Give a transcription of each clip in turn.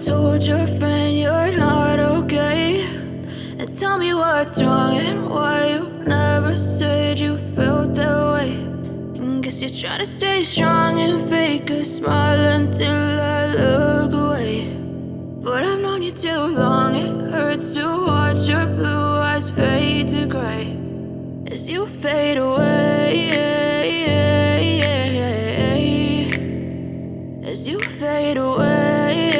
told your friend you're not okay, and tell me what's wrong and why you never said you felt that way. And guess you're trying to stay strong and fake a smile until I look away. But I've known you too long, it hurts to watch your blue eyes fade to gray as you fade away, as you fade away.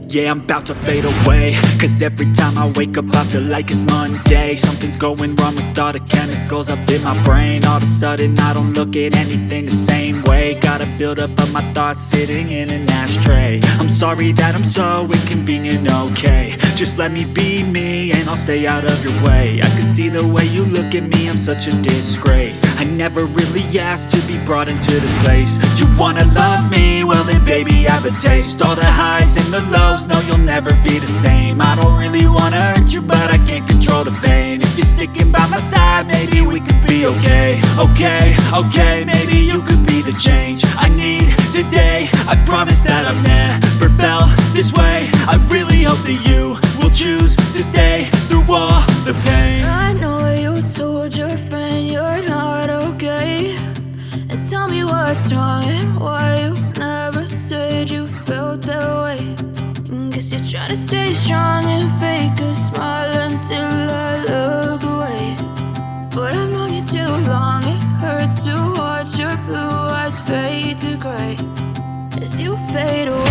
Yeah, I'm about to fade away, cause every time I wake up I feel like it's Monday. Something's going wrong with all the chemicals up in my brain. All of a sudden I don't look at anything the same way. Gotta build up of my thoughts sitting in an ashtray. I'm sorry that I'm so inconvenient, okay. Just let me be me and I'll stay out of your way. I can see the way you look at me, I'm such a disgrace. I never really asked to be brought into this place. You wanna love me? Well then baby I have a taste. All the highs and the lows, no you'll never be the same. I don't really wanna hurt you but I can't control the pain. If you're sticking by my side maybe we could be okay. Okay, maybe you could be the change I need today. I promise that I've never felt this way. I really hope that you will choose to stay through all the pain. I know you told your friend you're not okay, and tell me what's wrong and why you never said you felt that way. And guess you're trying to stay strong and fake a smile until I look away. But I've known you too long, it hurts to watch your blue eyes fade to gray as you fade away.